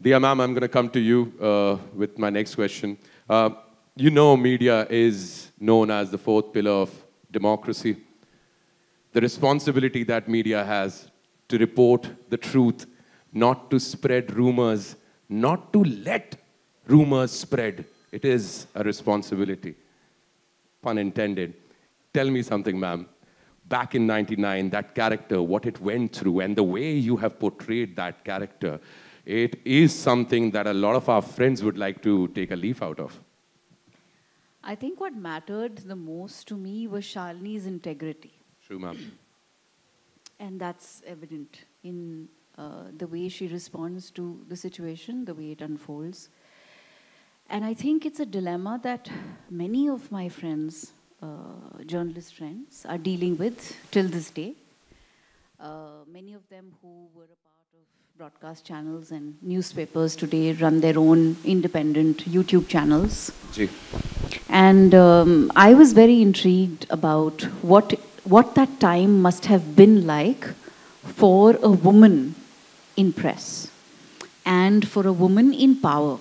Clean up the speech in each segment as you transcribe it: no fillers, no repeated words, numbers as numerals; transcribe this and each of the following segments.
Diya ma'am, I'm going to come to you with my next question. You know media is known as the fourth pillar of democracy. The responsibility that media has to report the truth, not to spread rumors, not to let rumors spread. It is a responsibility, pun intended. Tell me something, ma'am. Back in 99, that character, what it went through, and the way you have portrayed that character, it is something that a lot of our friends would like to take a leaf out of. I think what mattered the most to me was Shalini's integrity. True, ma'am. And that's evident in the way she responds to the situation, the way it unfolds. And I think it's a dilemma that many of my friends, journalist friends, are dealing with till this day. Many of them who were a part of broadcast channels and newspapers today run their own independent YouTube channels. Ji. And I was very intrigued about what that time must have been like for a woman in press and for a woman in power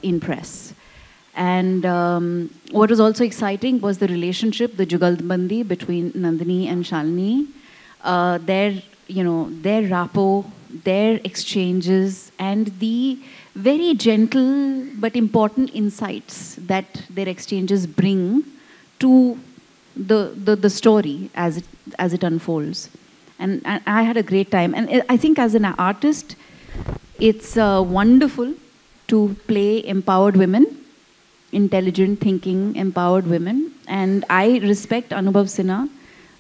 in press. And what was also exciting was the relationship, the Jugalbandi between Nandini and Shalini, their rapport, their exchanges, and the very gentle but important insights that their exchanges bring to the story as it unfolds. And I had a great time. And I think as an artist, it's wonderful to play empowered women, intelligent, thinking, empowered women. And I respect Anubhav Sinha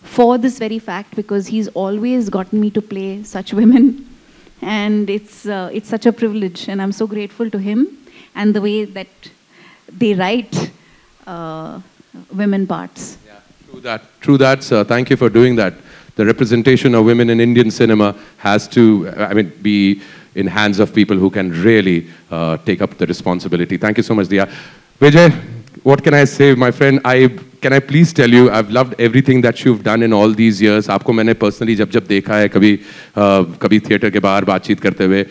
for this very fact, because he's always gotten me to play such women. And it's such a privilege, and I'm so grateful to him and the way that they write women parts. Yeah, true that, sir. Thank you for doing that. The representation of women in Indian cinema has to, be in hands of people who can really take up the responsibility. Thank you so much, Diya. Vijay, what can I say, my friend? Can I please tell you, I've loved everything that you've done in all these years. आपको मैंने personally जब देखा है कभी theatre के बाहर बातचीत करते हुए,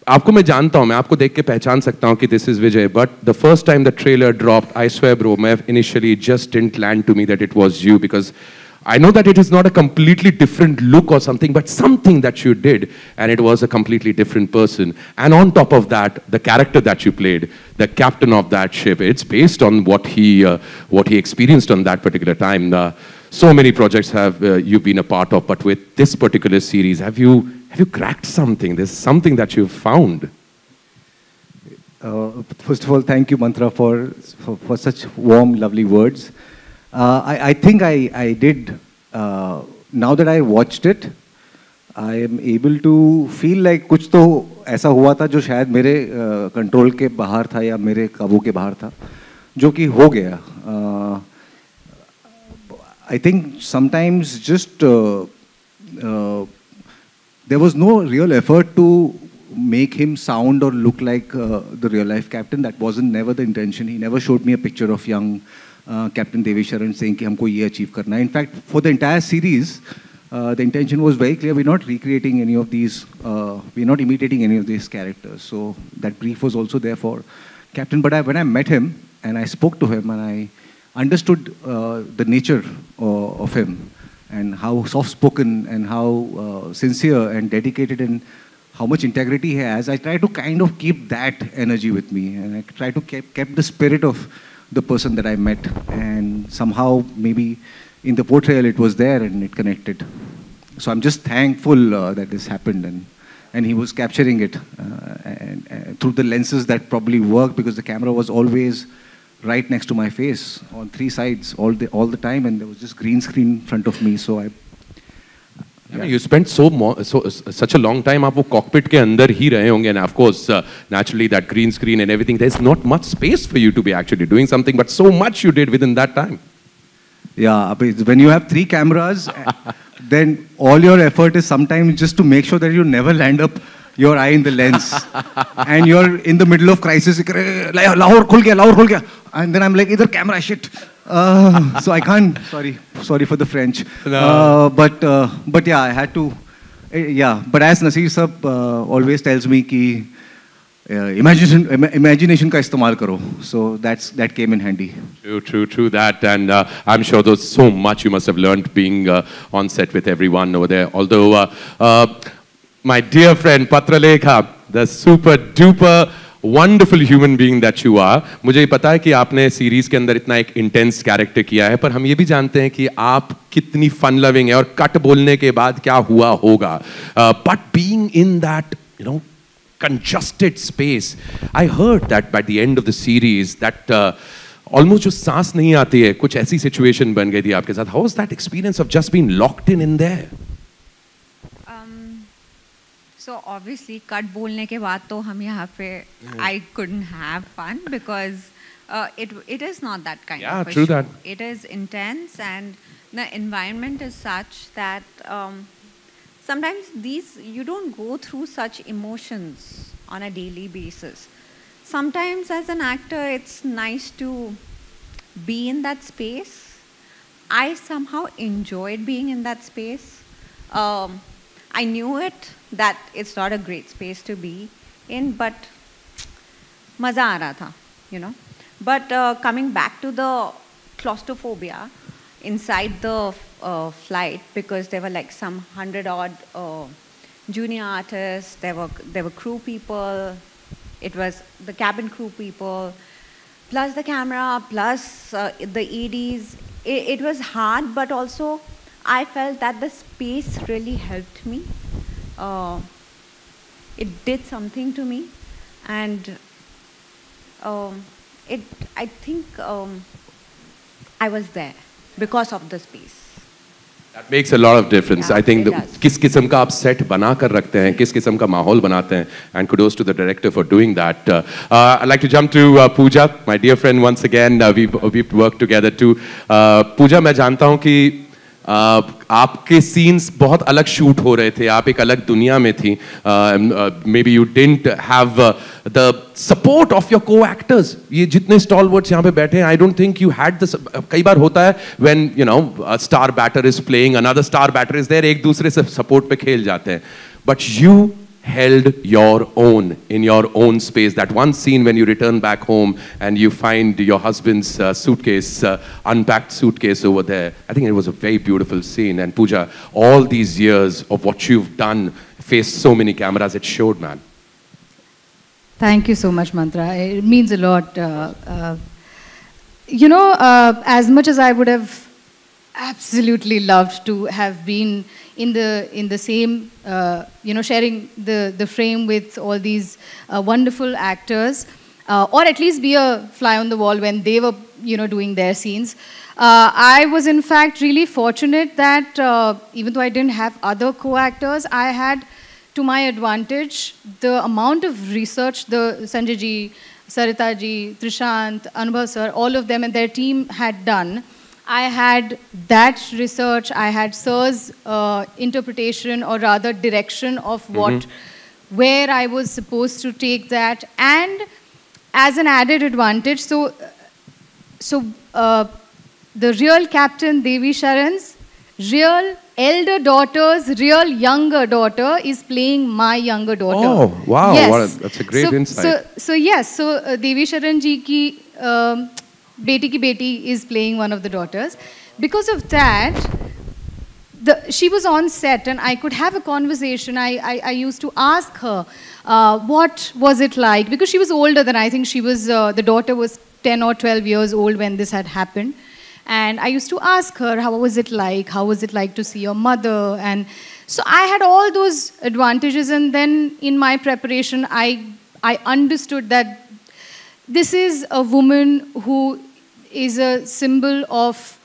आपको मैं जानता हूँ, मैं आपको देख के पहचान सकता हूँ कि this is Vijay. But the first time the trailer dropped, I swear, bro, मैं initially just didn't land to me that it was you, because I know that it is not a completely different look or something, but something that you did, and it was a completely different person. And on top of that, the character that you played, the captain of that ship, it's based on what he experienced on that particular time. So many projects have you been a part of, but with this particular series, have you cracked something? There's something that you've found. First of all, thank you, Mantra, for such warm, lovely words. I think I did, now that I watched it, I am able to feel like कुछ तो ऐसा हुआ था जो शायद मेरे control के बाहर था या मेरे काबू के बाहर था, जो कि हो गया. I think sometimes just there was no real effort to make him sound or look like the real life captain. That wasn't never the intention. He never showed me a picture of young Captain Devi Sharan saying कि हमको ये achieve करना है. In fact, for the entire series, the intention was very clear. We're not recreating any of these, we're not imitating any of these characters. So that brief was also there for Captain. But when I met him and I spoke to him and I understood the nature of him and how soft-spoken and how sincere and dedicated and how much integrity he has, I try to kind of keep that energy with me, and I try to keep the spirit of the person that I met, and somehow maybe in the portrayal it was there and it connected. So I'm just thankful that this happened, and he was capturing it and through the lenses that probably worked, because the camera was always right next to my face on three sides all the time, and there was just green screen in front of me. So you spent such a long time, आप वो cockpit के अंदर ही रहे होंगे, and of course, naturally that green screen and everything, there's not much space for you to be actually doing something, but so much you did within that time. Yeah, when you have three cameras, then all your effort is sometimes just to make sure that you never land up your eye in the lens, and you're in the middle of crisis, Lahore khul gaya, and then I'm like, idhar camera, shit. So I can't, sorry for the French. No. But yeah, I had to, yeah. But as Naseer Sab always tells me, ki, imagination का इस्तेमाल करो. So that came in handy. True that, and I'm sure there's so much you must have learned being on set with everyone over there. Although, my dear friend Patralekha, the super duper wonderful human being that you are, मुझे पता है कि आपने series के अंदर इतना एक intense character किया है, पर हम ये भी जानते हैं कि आप कितनी फन लविंग है और कट बोलने के बाद क्या हुआ होगा. But being in that, congested space, I heard that by the end of the series that almost जो सांस नहीं आती है, कुछ ऐसी situation बन गई थी आपके साथ. How was that experience of just being locked in there? So obviously cut बोलने के बाद तो हम यहाँ पे I couldn't have fun because it is not that kind of a true show. that. It is intense and the environment is such that sometimes you don't go through such emotions on a daily basis. Sometimes as an actor it's nice to be in that space. I somehow enjoyed being in that space. I knew it that it's not a great space to be in, but maza aa raha tha, But coming back to the claustrophobia inside the flight, because there were like some 100-odd junior artists, there were crew people, it was the cabin crew people, plus the camera, plus the EDs. It was hard, but also I felt that the space really helped me. It did something to me, and I think I was there because of the space. That makes a lot of difference. I think किस किस्म का आप set बना कर रखते हैं, किस किस्म का माहौल बनाते हैं, and kudos to the director for doing that. I'd like to jump to Pooja, my dear friend once again. We've worked together too. Pooja, मैं जानता हूँ कि आपके सीन्स बहुत अलग शूट हो रहे थे, आप एक अलग दुनिया में थी. Maybe you didn't have the support of your co-actors. ये जितने stalwarts यहाँ पे बैठे हैं, I don't think you had this. कई बार होता है when a star batter is playing, another star batter is there, एक दूसरे से support पे खेल जाते हैं. But you held your own in your own space. That one scene when you return back home and you find your husband's suitcase, unpacked suitcase over there. I think it was a very beautiful scene. And Pooja, all these years of what you've done, faced so many cameras, it showed, man. Thank you so much, Mantra. It means a lot. As much as I would have absolutely loved to have been in the same, sharing the frame with all these wonderful actors, or at least be a fly on the wall when they were, doing their scenes. I was in fact really fortunate that even though I didn't have other co-actors, I had to my advantage the amount of research the Sanjay ji, Sarita ji, Trishant, Anubhav sir, all of them and their team had done. I had that research, I had Sir's interpretation or rather direction of where I was supposed to take that, and as an added advantage, so the real captain Devi Sharan's real elder daughter's real younger daughter is playing my younger daughter. Oh, wow, yes. That's a great insight. So Devi Sharan ji ki Beti Ki Beti is playing one of the daughters. Because of that, she was on set and I could have a conversation. I used to ask her, what was it like? Because she was older than I think she was, the daughter was 10 or 12 years old when this had happened. And I used to ask her, how was it like? How was it like to see your mother? And so I had all those advantages. And then in my preparation, I understood that this is a woman who is a symbol of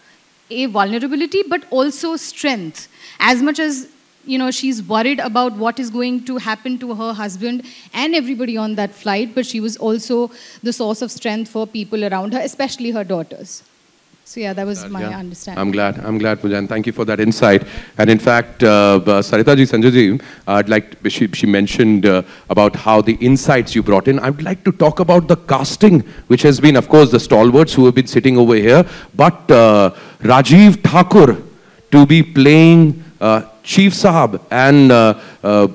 a vulnerability, but also strength. As much as, she's worried about what is going to happen to her husband and everybody on that flight, but she was also the source of strength for people around her, especially her daughters. So yeah, that was my understanding. I'm glad, Pooja, and thank you for that insight. And in fact, Sarita ji, Sanjay ji, she mentioned about how the insights you brought in. I would like to talk about the casting, which has been, of course, the stalwarts who have been sitting over here, but Rajiv Thakur to be playing Chief Sahab, and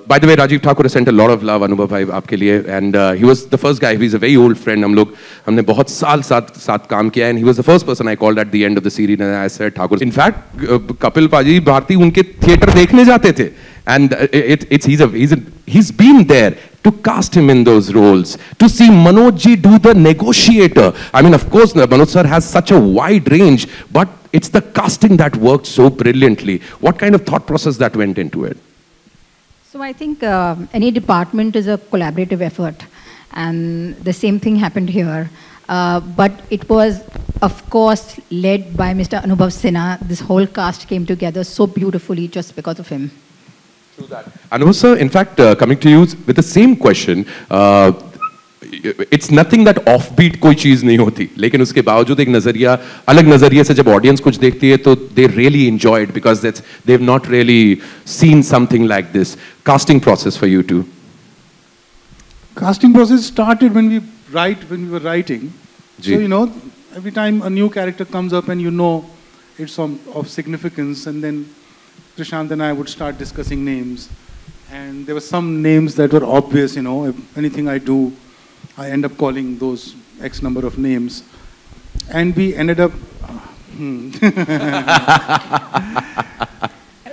by the way, Rajiv Thakur has sent a lot of love, Anubhav bhai, आपके लिए, and he was the first guy. He's a very old friend. हमने बहुत साल साथ काम किया, and he was the first person I called at the end of the series, and I said, Thakur. In fact, Kapil Paji Bharti उनके theater देखने जाते थे, and he's been there to cast him in those roles, to see Manoj ji do the negotiator. I mean, of course, Manoj sir has such a wide range, but it's the casting that worked so brilliantly. What kind of thought process that went into it? So I think any department is a collaborative effort, and the same thing happened here. But it was, of course, led by Mr. Anubhav Sinha. This whole cast came together so beautifully just because of him. True that. Anubhav sir, in fact, coming to you with the same question, it's nothing that offbeat कोई चीज नहीं होती, लेकिन उसके बावजूद एक नजरिया, अलग नजरिए से जब ऑडियंस कुछ देखती है तो they really enjoy it because they've not really seen something like this. Casting process for you too. Casting process started when we were writing. Ji. So you know, every time a new character comes up and you know it's of significance, and then Prashant and I would start discussing names, and there were some names that were obvious. You know, if anything I do, I end up calling those X number of names, and we ended up.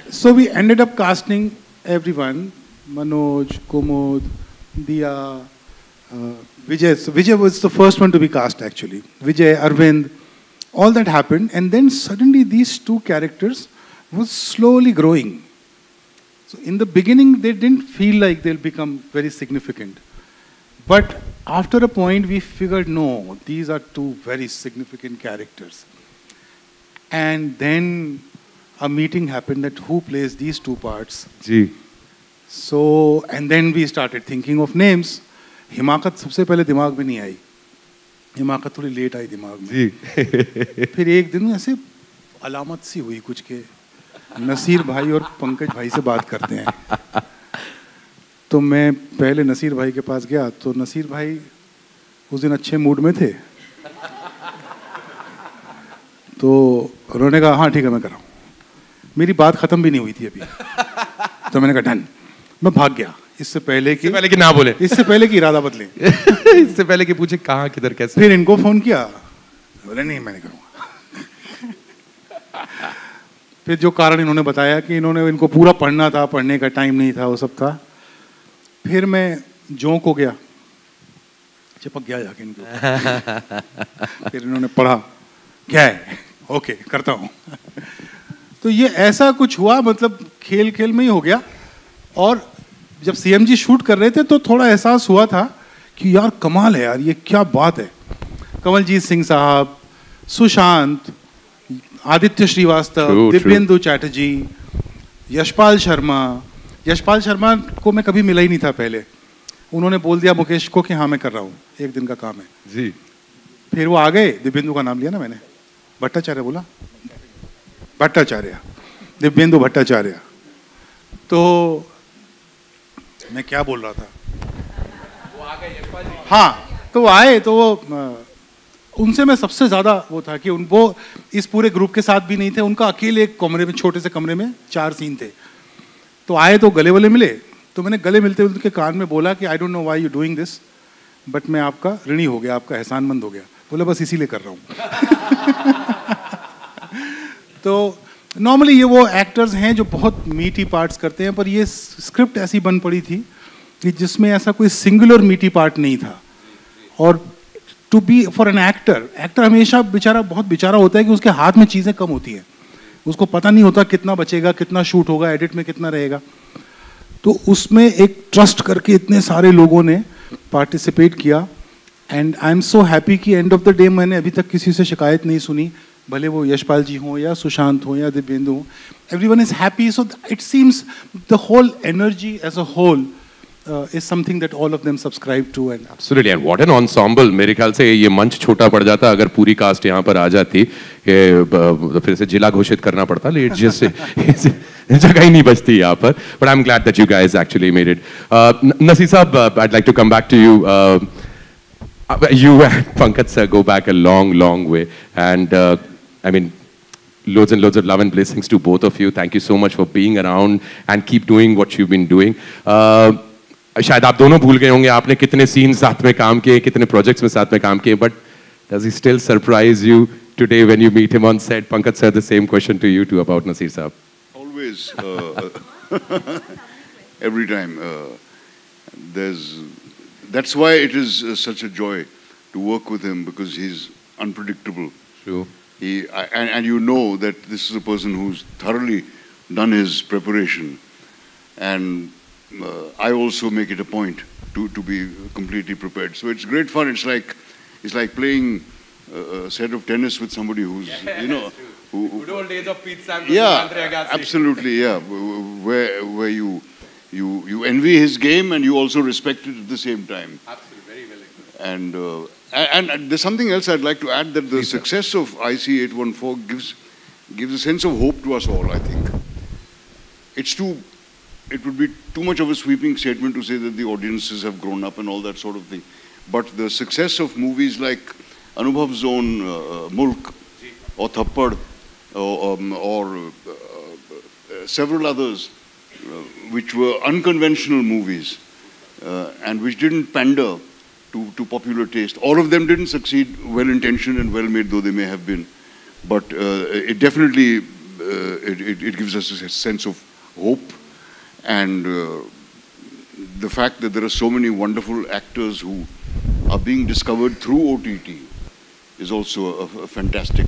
So we ended up casting everyone: Manoj, Kumud, Diya, Vijay. So Vijay was the first one to be cast actually. Vijay, Arvind, all that happened, and then suddenly these two characters was slowly growing. So in the beginning, they didn't feel like they'll become very significant. But after a point, we figured, no, these are two very significant characters. And then a meeting happened that who plays these two parts. Ji. So, and then we started thinking of names. हिमाकत सबसे पहले दिमाग में नहीं आई. हिमाकत थोड़ी late आई दिमाग में. जी. फिर एक दिन ऐसे अलामत सी हुई कुछ के नसीर भाई और पंकज भाई से बात करते हैं. तो मैं पहले नसीर भाई के पास गया, तो नसीर भाई उस दिन अच्छे मूड में थे. तो उन्होंने कहा हाँ ठीक है मैं कर रहा हूँ. मेरी बात खत्म भी नहीं हुई थी अभी. तो मैंने कहा डन. मैं भाग गया. इससे पहले कि ना बोले. इससे पहले कि इरादा बदले. इससे पहले कि पूछे कहाँ किधर कैसे. फिर इनको फोन किया, बोले नहीं मैं नहीं करूँगा. फिर जो कारण इन्होंने बताया कि इनको पूरा पढ़ना था, पढ़ने का टाइम नहीं था, वो सब था. फिर मैं जोंक हो गया, चिपक गया जाके इनको. फिर इन्होंने पढ़ा, क्या है, ओके करता हूँ. तो ये ऐसा कुछ हुआ, मतलब खेल खेल में ही हो गया. और जब सीएमजी शूट कर रहे थे तो थोड़ा एहसास हुआ था कि यार कमाल है यार, ये क्या बात है. कमलजीत सिंह साहब, सुशांत, आदित्य श्रीवास्तव, दिव्येंदु चैटर्जी, यशपाल शर्मा. यशपाल शर्मा को मैं कभी मिला ही नहीं था पहले. उन्होंने बोल दिया मुकेश को कि हाँ मैं कर रहा हूँ, एक दिन का काम है. जी. फिर वो आ गए. दिव्येंदु का नाम लिया ना मैंने, भट्टाचार्य बोला, भट्टाचार्य, दिव्येंदु भट्टाचार्य. तो मैं क्या बोल रहा था, वो आ गए यशपाल जी. हाँ, तो वो आए, तो वो उनसे मैं सबसे ज़्यादा वो था कि वो इस पूरे ग्रुप के साथ भी नहीं थे. उनका अकेले एक कमरे में, छोटे से कमरे में 4 सीन थे. तो आए तो गले वाले मिले. तो मैंने गले मिलते हुए उनके कान में बोला कि I don't know why you doing this, but मैं आपका ऋणी हो गया, आपका एहसानमंद हो गया. बोला बस इसीलिए कर रहा हूँ. तो नॉर्मली ये वो एक्टर्स हैं जो बहुत मीटी पार्ट्स करते हैं, पर ये स्क्रिप्ट ऐसी बन पड़ी थी कि जिसमें ऐसा कोई सिंगुलर मीटी पार्ट नहीं था. और to be for an actor हमेशा बेचारा बहुत बेचारा होता है कि उसके हाथ में चीज़ें कम होती हैं. उसको पता नहीं होता कितना बचेगा, कितना शूट होगा, एडिट में कितना रहेगा. तो उसमें एक ट्रस्ट करके इतने सारे लोगों ने पार्टिसिपेट किया. And I am so happy कि एंड ऑफ द डे मैंने अभी तक किसी से शिकायत नहीं सुनी, भले वो यशपाल जी हों या सुशांत हों या दिव्येंदु हों. Everyone is happy. So it seems the whole energy as a whole is something that all of them subscribe to. And absolutely, and what an ensemble. मेरे ख्याल से ये मंच छोटा पड़ जाता अगर पूरी कास्ट यहाँ पर आ जाती. फिर से जिला घोषित करना पड़ता, लेकिन जिससे जगह ही नहीं बचती यहाँ पर. But I'm glad that you guys actually made it. Nasir साहब, I'd like to come back to you. You and Pankaj sir go back a long, long way, and I mean, loads and loads of love and blessings to both of you. Thank you so much for being around and keep doing what you've been doing. शायद आप दोनों भूल गए होंगे आपने कितने scenes साथ में काम किए, कितने प्रोजेक्ट्स में साथ में काम किए, but does he still surprise you today when you meet him on set? Pankaj sir, the same question to you too about Naseer Saab. Always, every time. That's why it is such a joy to work with him, because he's unpredictable. True. And you know that this is a person who's thoroughly done his preparation, and I also make it a point to be completely prepared. So it's great fun. It's like playing a set of tennis with somebody who's, you know, Good old days of Pete Sampras. yeah, and Andre Agassi. absolutely, yeah, where you envy his game and you also respect it at the same time. Absolutely, very well explained. And there's something else I'd like to add, that the success of IC814 gives a sense of hope to us all, I think. It would be too much of a sweeping statement to say that the audiences have grown up and all that sort of thing. But the success of movies like Anubhav's own Mulk or Thappad or several others, which were unconventional movies and which didn't pander to popular taste. All of them didn't succeed, well-intentioned and well-made though they may have been. But it definitely it gives us a sense of hope, and the fact that there are so many wonderful actors who are being discovered through OTT is also a fantastic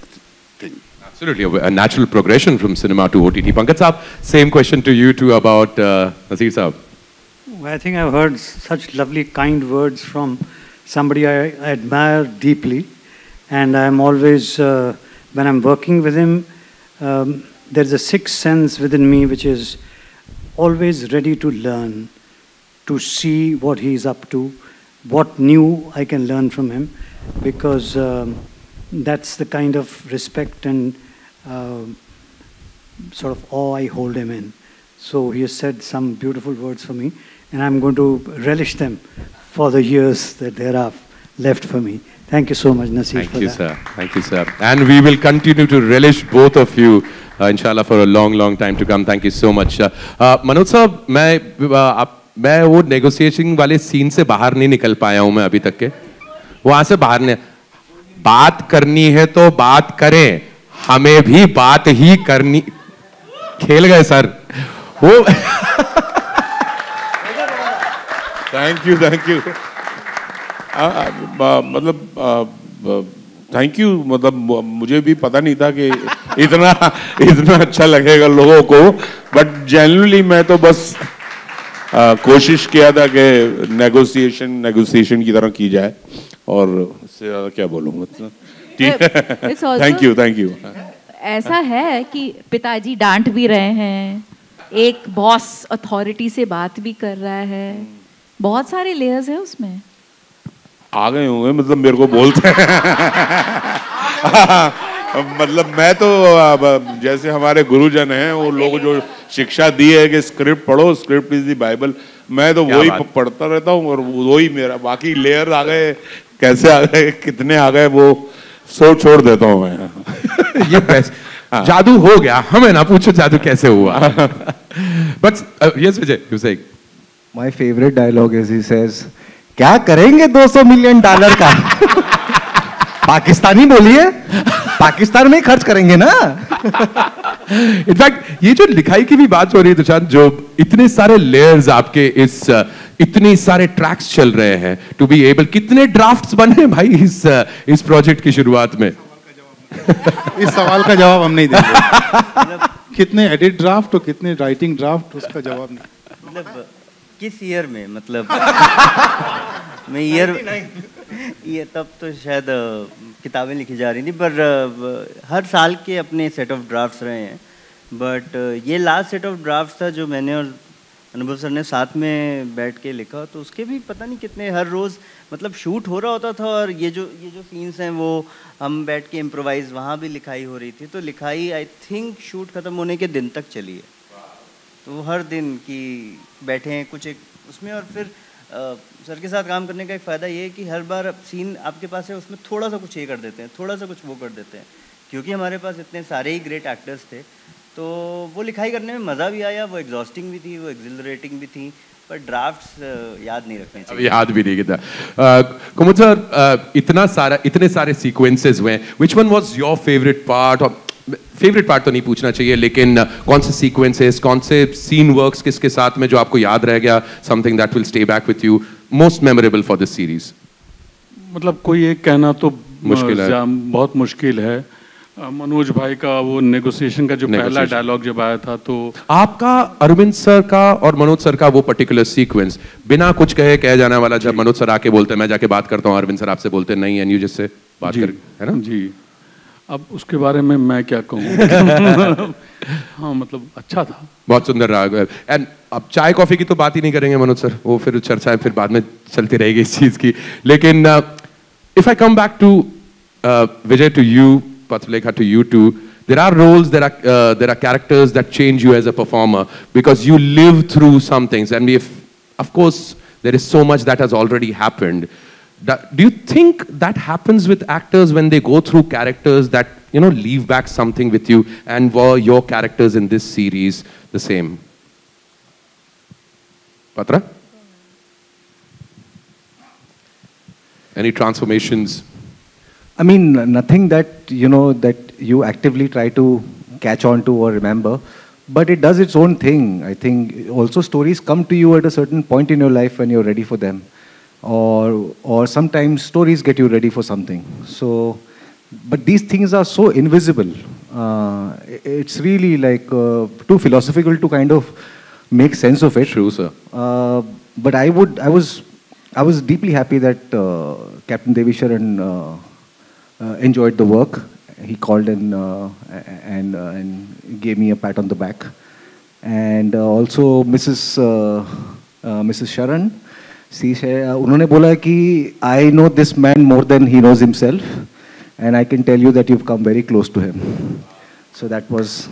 thing. Absolutely, a natural progression from cinema to OTT. Pankaj Saab, same question to you too about Naseer Saab. I think I've heard such lovely, kind words from somebody I admire deeply, and I'm always, when I'm working with him, there's a sixth sense within me which is always ready to learn, to see what he's up to, what new I can learn from him, because that's the kind of respect and sort of awe I hold him in. So he has said some beautiful words for me, and I'm going to relish them for the years that there are left for me. Thank you so much, Naseer, Thank for you, that. sir. Thank you, sir. And we will continue to relish both of you, inshallah, for a long, long time to come. Thank you so much. Manoj sir, मैं वो negotiation वाले scene से बाहर नहीं निकल पाया हूं मैं अभी तक के. वहां से बाहर ने बात करनी है तो बात करें, हमें भी बात ही करनी. खेल गए सर वो. थैंक यू मतलब थैंक यू, मतलब मुझे भी पता नहीं था कि इतना अच्छा लगेगा लोगों को, बट जेन्युइनली मैं तो बस कोशिश किया था कि नेगोशिएशन की तरह की जाए, और इससे ज़्यादा क्या बोलूँगा. Thank you. ऐसा है कि पिताजी डांट भी रहे हैं, एक बॉस अथॉरिटी से बात भी कर रहा है, बहुत सारे लेयर्स है उसमें. आ गए होंगे, मतलब मेरे को बोलते हैं. मतलब मैं तो जैसे हमारे गुरुजन हैं, वो लोग जो शिक्षा दी है कि स्क्रिप्ट पढ़ो, स्क्रिप्ट इज द बाइबल, मैं तो वही पढ़ता रहता हूँ, और वही मेरा. बाकी लेयर आ गए, कैसे आ गए, कितने आ गए, वो सोच छोड़ देता हूँ मैं. ये बेस्ट जादू हो गया, हमें ना पूछो जादू कैसे हुआ. But yes, Vijay, you say. My favorite dialogue is he says, क्या करेंगे $200 मिलियन का? पाकिस्तानी बोलिए, पाकिस्तान में ही खर्च करेंगे ना. इनफैक्ट ये जो लिखाई की भी बात हो रही है दुशांत, जो इतने सारे लेयर्स आपके इतने सारे ट्रैक्स चल रहे हैं, टू बी एबल, कितने ड्राफ्ट्स बने भाई इस प्रोजेक्ट की शुरुआत में? इस सवाल का जवाब हम नहीं देंगे. कितने एडिट ड्राफ्ट और कितने राइटिंग ड्राफ्ट, उसका जवाब नहीं. मतलब किस ईयर में, मतलब मैं ये तब तो शायद किताबें लिखी जा रही थी, पर हर साल के अपने सेट ऑफ ड्राफ्ट्स रहे हैं. बट ये लास्ट सेट ऑफ ड्राफ्ट्स था जो मैंने और अनुभव सर ने साथ में बैठ के लिखा, तो उसके भी पता नहीं कितने, हर रोज़ मतलब शूट हो रहा होता था, और ये जो सीन्स हैं वो हम बैठ के इम्प्रोवाइज, वहाँ भी लिखाई हो रही थी. तो लिखाई आई थिंक शूट ख़त्म होने के दिन तक चली है. तो हर दिन की बैठे हैं कुछ एक उसमें, और फिर सर के साथ काम करने का एक फ़ायदा ये है कि हर बार सीन आपके पास है, उसमें थोड़ा सा कुछ ये कर देते हैं, थोड़ा सा कुछ वो कर देते हैं, क्योंकि हमारे पास इतने सारे ही ग्रेट एक्टर्स थे, तो वो लिखाई करने में मज़ा भी आया, वो एग्जॉस्टिंग भी थी, वो एक्सिलरेटिंग भी थी, पर ड्राफ्ट्स याद नहीं रखने चाहिए। याद भी नहीं था। कुमुद सर, इतने सारे सीक्वेंसेस हुए, which one was your favourite part? और फेवरेट पार्ट तो नहीं पूछना चाहिए, लेकिन कौन से सीक्वेंसेस, कौन से सीन वर्क्स किसके साथ में जो आपको याद रह गया, something that will stay back with you, most memorable for this series? मतलब कोई एक कहना तो मुश्किल है, बहुत मुश्किल है। मनोज भाई का वो नेगोशिएशन का जो पहला डायलॉग जब आया था, तो आपका, अरविंद सर का और मनोज सर का वो पर्टिकुलर सीक्वेंस बिना कुछ कहे जाने वाला, जब मनोज सर आके बोलते हैं मैं जाके बात करता हूँ, अरविंद सर आपसे बोलते नहीं, एंड यू जिससे बात कर, है ना जी। अब उसके बारे में मैं क्या कहूँ। हाँ मतलब अच्छा था, बहुत सुंदर रहा। एंड अब चाय कॉफी की तो बात ही नहीं करेंगे मनोज सर, वो फिर चर्चा फिर बाद में चलती रहेगी इस चीज की। लेकिन if I come back to Vijay, to you, Patulekha, to you too, there are roles, there are characters that change you as a performer because you live through some things, and of course there is so much that has already happened. Do you think that happens with actors when they go through characters that, you know, leave back something with you, and were your characters in this series the same? Patra? Any transformations? I mean, nothing that, you know, that you actively try to catch on to or remember, but it does its own thing. I think also stories come to you at a certain point in your life when you're ready for them, or sometimes stories get you ready for something. So, but these things are so invisible. It's really like too philosophical to kind of make sense of it. True, sir. But I was deeply happy that Captain Devisharan enjoyed the work. He called and gave me a pat on the back, and also Mrs. Sharan. उन्होंने बोला कि I know this man more than he knows himself, and I can tell you that you've come very close to him. So that was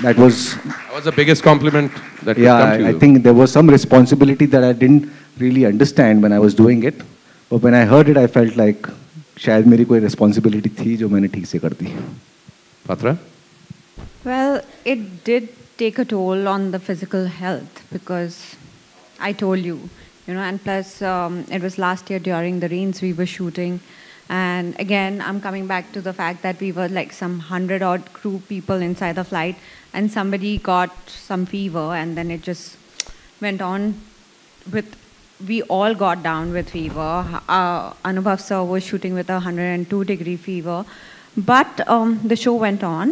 the biggest compliment that could come to you. I think there was some responsibility that I didn't really understand when I was doing it, but when I heard it, I felt like शायद मेरी कोई responsibility थी जो मैंने ठीक से कर दी। Patra? Well, it did take a toll on the physical health because I told you, and plus it was last year during the rains we were shooting, and again I'm coming back to the fact that we were like some 100-odd crew people inside the flight, and somebody got some fever, and then it just went on with. We all got down with fever. Anubhav sir was shooting with a 102-degree fever. But the show went on,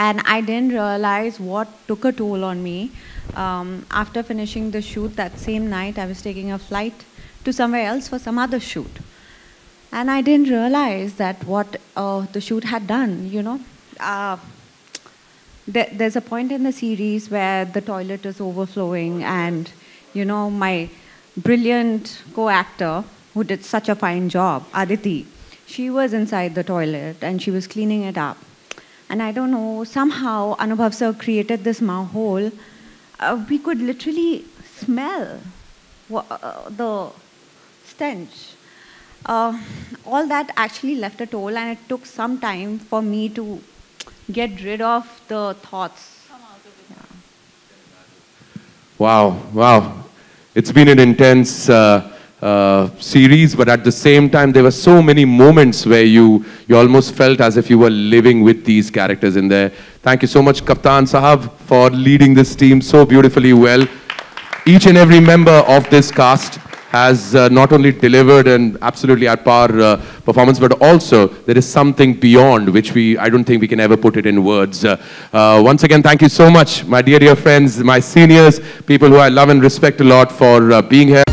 and I didn't realize what took a toll on me. After finishing the shoot that same night, I was taking a flight to somewhere else for some other shoot. And I didn't realize that what the shoot had done, There's a point in the series where the toilet is overflowing, and, my brilliant co-actor who did such a fine job, Aditi, she was inside the toilet and she was cleaning it up. And I don't know, somehow Anubhav sir created this mahol. We could literally smell the stench. All that actually left a toll, and it took some time for me to get rid of the thoughts. Wow. It's been an intense series, but at the same time, there were so many moments where you almost felt as if you were living with these characters in there. Thank you so much, Kaptan Sahab, for leading this team so beautifully well. Each and every member of this cast has not only delivered an absolutely at par performance, but also there is something beyond which I don't think we can ever put it in words. Once again, thank you so much, my dear friends, my seniors, people who I love and respect a lot, for being here.